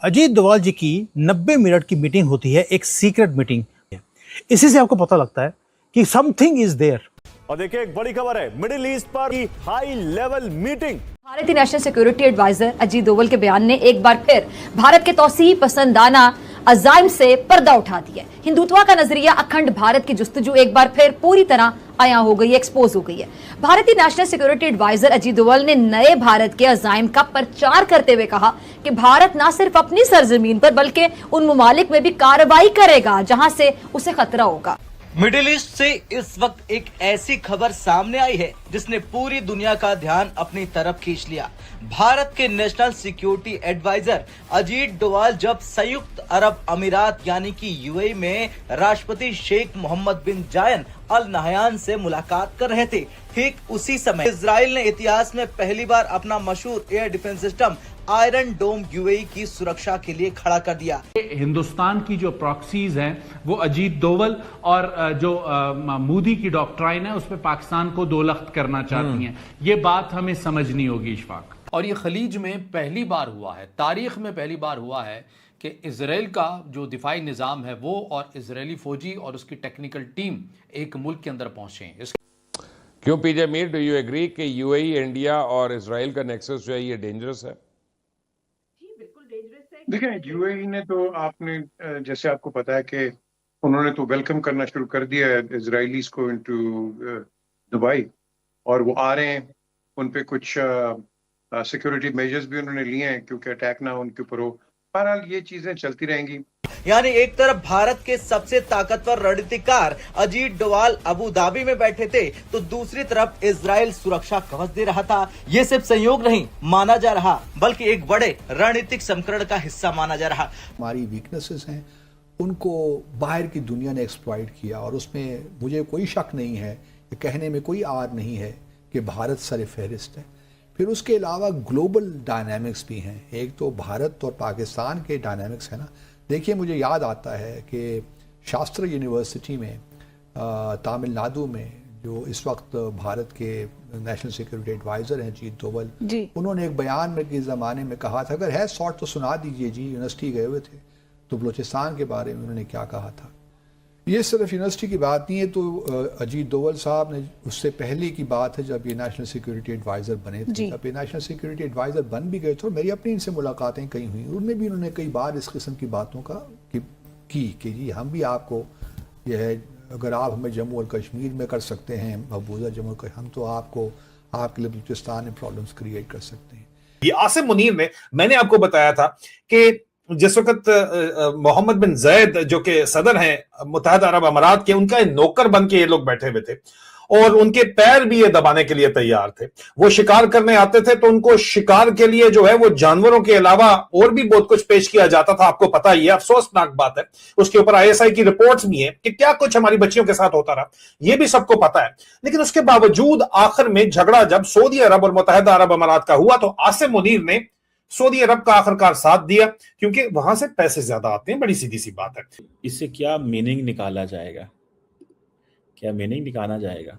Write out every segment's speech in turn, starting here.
अजीत डोभाल जी की 90 मिनट की मीटिंग होती है, एक सीक्रेट मीटिंग। इसी से आपको पता लगता है कि समथिंग इज देयर। और देखिए एक बड़ी खबर है, मिडिल ईस्ट पर की हाई लेवल मीटिंग। भारतीय national security adviser Ajit Doval के बयान ने एक बार फिर भारत के तौसीह पसंदाना अजाइम से पर्दा उठा दिया। हिंदुत्व का नजरिया अखंड भारत की जुस्तजू एक बार फिर पूरी तरह आया हो गई है, एक्सपोज हो गई है। भारतीय national security adviser Ajit Doval ने नए भारत के अजाइम का प्रचार करते हुए कहा कि भारत न सिर्फ अपनी सरजमीन पर बल्कि उन ममालिक में भी कार्रवाई करेगा जहां से उसे खतरा होगा। मिडिल ईस्ट से इस वक्त एक ऐसी खबर सामने आई है जिसने पूरी दुनिया का ध्यान अपनी तरफ खींच लिया। भारत के national security adviser Ajit Doval जब संयुक्त अरब अमीरात यानी कि यूएई में राष्ट्रपति शेख मोहम्मद बिन जायद अल नहयान से मुलाकात कर रहे थे, ठीक उसी समय इजराइल ने इतिहास में पहली बार अपना मशहूर एयर डिफेंस सिस्टम आयरन डोम यूएई की सुरक्षा के लिए खड़ा कर दिया। हिंदुस्तान की जो प्रॉक्सीज हैं वो अजीत डोभाल और जो मोदी की डॉक्ट्राइन है उस पर पाकिस्तान को दोलख्त करना चाहती हैं। ये बात हमें समझनी होगी इशफाक। और ये खलीज में पहली बार हुआ है, तारीख में पहली बार हुआ है कि इजराइल का जो दिफाई निज़ाम है वो और इजरायली फौजी और उसकी टेक्निकल टीम एक मुल्क के अंदर पहुंचे हैं। क्यों पीजे मीर, डू यू एग्री कि यूएई, इंडिया और इजराइल का नेक्सस जो है ये डेंजरस है? देखिए, यूएई ने तो आपने जैसे आपको पता है कि उन्होंने तो वेलकम करना शुरू कर दिया है इजरायलीज को इनटू दुबई, और वो आ रहे हैं। उन पे कुछ सिक्योरिटी मेजर्स भी उन्होंने लिए हैं क्योंकि अटैक ना उनके ऊपर हो। बहरहाल ये चीजें चलती रहेंगी। यानी एक तरफ भारत के सबसे ताकतवर रणनीतिकार अजीत डोभाल अबू धाबी में बैठे थे, तो दूसरी तरफ इजराइल सुरक्षा कवच दे रहा था। ये सिर्फ संयोग नहीं माना जा रहा बल्कि एक बड़े रणनीतिक संकरण का हिस्सा माना जा रहा। हमारी वीकनेसेस हैं, उनको बाहर की दुनिया ने एक्सप्लॉइट किया, और उसमें मुझे कोई शक नहीं है, कहने में कोई आर नहीं है कि भारत सर फहरिस्त है। फिर उसके अलावा ग्लोबल डायनामिक्स भी हैं। एक तो भारत और पाकिस्तान के डायनामिक्स है ना। देखिए, मुझे याद आता है कि शास्त्र यूनिवर्सिटी में तमिलनाडु में जो इस वक्त भारत के नेशनल सिक्योरिटी एडवाइज़र हैं अजीत डोभाल, उन्होंने एक बयान में के ज़माने में कहा था, अगर है शॉर्ट तो सुना दीजिए जी। यूनिवर्सिटी गए हुए थे तो बलूचिस्तान के बारे में उन्होंने क्या कहा था। ये सिर्फ यूनिवर्सिटी की बात नहीं है, तो अजीत डोभाल साहब ने उससे पहले की बात है जब ये नेशनल सिक्योरिटी एडवाइज़र बने थे। जब ये नेशनल सिक्योरिटी एडवाइज़र बन भी गए तो मेरी अपनी इनसे मुलाकातें कई हुई, उनमें भी उन्होंने कई बार इस किस्म की बातों का की कि जी हम भी आपको यह है, अगर आप हमें जम्मू और कश्मीर में कर सकते हैं, मकबूजा जम्मू और हम तो आपको आपके लिए बलूचिस्तान में प्रॉब्लम्स क्रिएट कर सकते हैं। ये आसिम मुनीर ने, मैंने आपको बताया था कि जिस वक्त मोहम्मद बिन जायद जो कि सदर हैं मुत्तहदा अरब अमारात के, उनका नौकर बन के ये लोग बैठे हुए थे और उनके पैर भी ये दबाने के लिए तैयार थे। वो शिकार करने आते थे तो उनको शिकार के लिए जो है वो जानवरों के अलावा और भी बहुत कुछ पेश किया जाता था। आपको पता ही है, अफसोसनाक बात है, उसके ऊपर आईएसआई की रिपोर्ट्स भी हैं कि क्या कुछ हमारी बच्चियों के साथ होता रहा, ये भी सबको पता है। लेकिन उसके बावजूद आखिर में झगड़ा जब सऊदी अरब और मुत्तहदा अरब अमारात का हुआ तो आसिम मुनीर ने सऊदी अरब का आखिरकार साथ दिया क्योंकि वहां से पैसे ज्यादा आते हैं। बड़ी सीधी सी बात है। इससे क्या मीनिंग निकाला जाएगा, क्या मीनिंग निकाला जाएगा?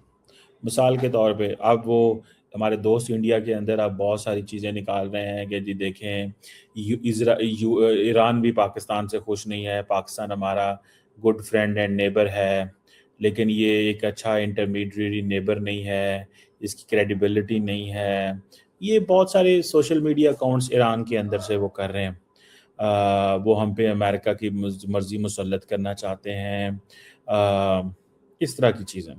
मिसाल के तौर पे अब वो हमारे दोस्त इंडिया के अंदर अब बहुत सारी चीज़ें निकाल रहे हैं कि जी देखें, ईरान भी पाकिस्तान से खुश नहीं है, पाकिस्तान हमारा गुड फ्रेंड एंड नेबर है, लेकिन ये एक अच्छा इंटरमीडिएट नेबर नहीं है, इसकी क्रेडिबिलिटी नहीं है। ये बहुत सारे सोशल मीडिया अकाउंट्स ईरान के अंदर से वो कर रहे हैं। वो हम पे अमेरिका की मर्जी मुसल्लत करना चाहते हैं, इस तरह की चीज़ें।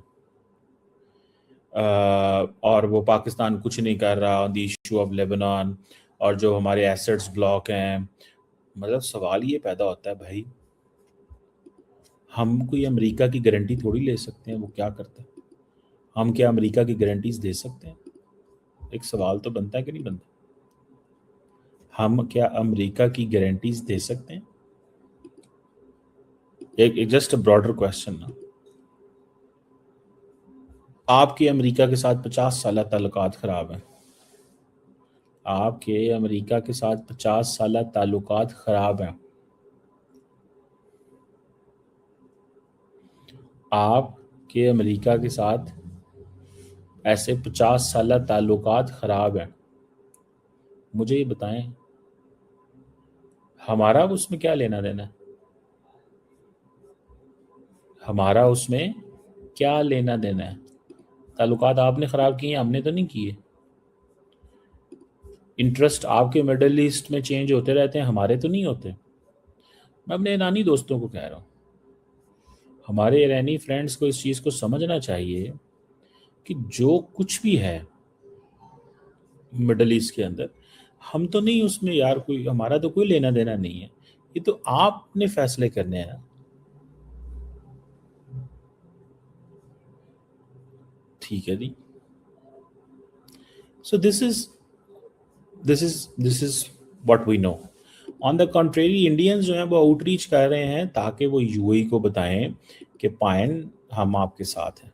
और वो पाकिस्तान कुछ नहीं कर रहा द इशू ऑफ लेबनान, और जो हमारे एसेट्स ब्लॉक हैं। मतलब सवाल ये पैदा होता है, भाई हम कोई अमेरिका की गारंटी थोड़ी ले सकते हैं वो क्या करता है। हम क्या अमेरिका की गारंटीज दे सकते हैं? एक सवाल तो बनता है कि नहीं बनता? हम क्या अमेरिका की गारंटीज दे सकते हैं? एक जस्ट अ ब्रॉडर क्वेश्चन ना। आपके अमेरिका के साथ 50 साल ताल्लुकात खराब हैं, आपके अमेरिका के साथ 50 साल ताल्लुकात खराब हैं, आपके अमेरिका के साथ ऐसे 50 साल ताल्लुकात खराब हैं। मुझे ये बताएं, हमारा उसमें क्या लेना देना है? हमारा उसमें क्या लेना देना है? ताल्लुकात आपने ख़राब किए, हमने तो नहीं किए। इंटरेस्ट आपके मिडल ईस्ट में चेंज होते रहते हैं, हमारे तो नहीं होते। मैं अपने ईरानी दोस्तों को कह रहा हूँ, हमारे ईरानी फ्रेंड्स को इस चीज़ को समझना चाहिए कि जो कुछ भी है मिडल ईस्ट के अंदर, हम तो नहीं उसमें यार, कोई हमारा तो कोई लेना देना नहीं है। ये तो आपने फैसले करने हैं ना। ठीक है जी। So this is what we know. On the contrary, Indians जो हैं वो आउटरीच कर रहे हैं ताकि वो यूएई को बताएं कि पायन हम आपके साथ हैं,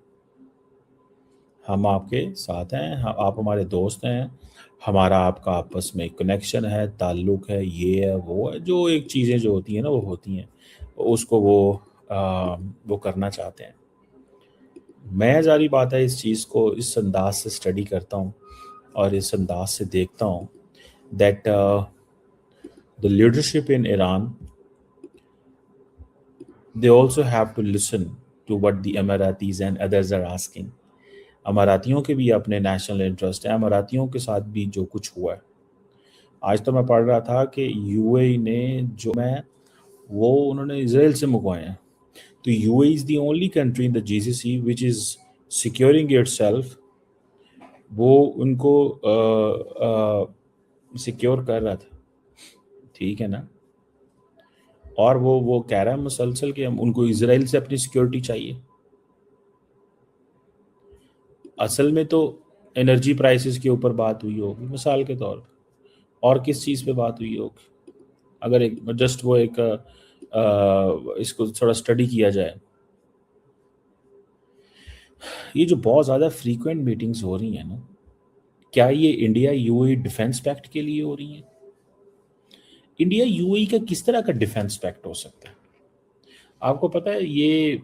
हम आपके साथ हैं, आप हमारे दोस्त हैं, हमारा आपका आपस में कनेक्शन है, ताल्लुक है, ये है वो है, जो एक चीज़ें जो होती हैं ना वो होती हैं, उसको वो करना चाहते हैं। मैं जारी बात है इस चीज़ को इस अंदाज से स्टडी करता हूँ और इस अंदाज से देखता हूँ that the leadership in Iran, they also have to listen to what the Emiratis and others are asking. अमारातियों के भी अपने नेशनल इंटरेस्ट है, अमारातियों के साथ भी जो कुछ हुआ है। आज तो मैं पढ़ रहा था कि यूएई ने जो वो उन्होंने इजराइल से मंगवाए हैं। तो UAE is the only country in the GCC which is securing itself, वो उनको सिक्योर कर रहा था, ठीक है ना। और वो कह रहा है मुसलसल कि हम उनको इजराइल से अपनी सिक्योरिटी चाहिए। असल में तो एनर्जी प्राइसेस के ऊपर बात हुई होगी मिसाल के तौर पर, और किस चीज़ पे बात हुई होगी? अगर एक जस्ट वो एक इसको थोड़ा स्टडी किया जाए, ये जो बहुत ज़्यादा फ्रीक्वेंट मीटिंग्स हो रही हैं ना, क्या ये इंडिया यूएई डिफेंस पैक्ट के लिए हो रही हैं? इंडिया यूएई का किस तरह का डिफेंस पैक्ट हो सकता है? आपको पता है ये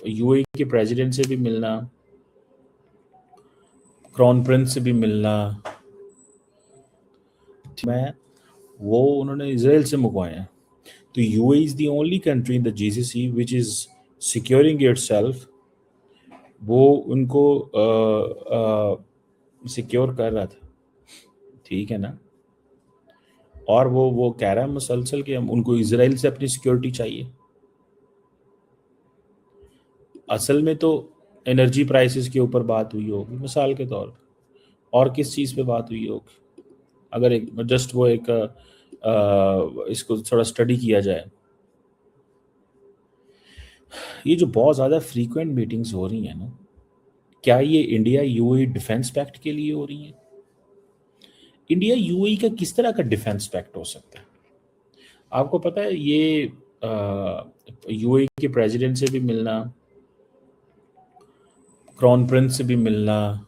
यूएई के प्रेसिडेंट से भी मिलना, क्राउन प्रिंस से भी मिलना, वो उन्होंने इजराइल से मंगवाए हैं। तो UAE is the only country in the GCC which is securing itself, वो उनको सिक्योर कर रहा था, ठीक है ना। और वो कह रहा है मुसलसल कि हम उनको इजराइल से अपनी सिक्योरिटी चाहिए। असल में तो एनर्जी प्राइसेस के ऊपर बात हुई होगी मिसाल के तौर पर, और किस चीज़ पे बात हुई होगी? अगर एक जस्ट वो एक इसको थोड़ा स्टडी किया जाए, ये जो बहुत ज़्यादा फ्रीक्वेंट मीटिंग्स हो रही हैं ना, क्या ये इंडिया यूएई डिफेंस पैक्ट के लिए हो रही हैं? इंडिया यूएई का किस तरह का डिफेंस पैक्ट हो सकता है? आपको पता है ये यूएई के प्रेसिडेंट से भी मिलना, क्राउन प्रिंस से भी मिलना,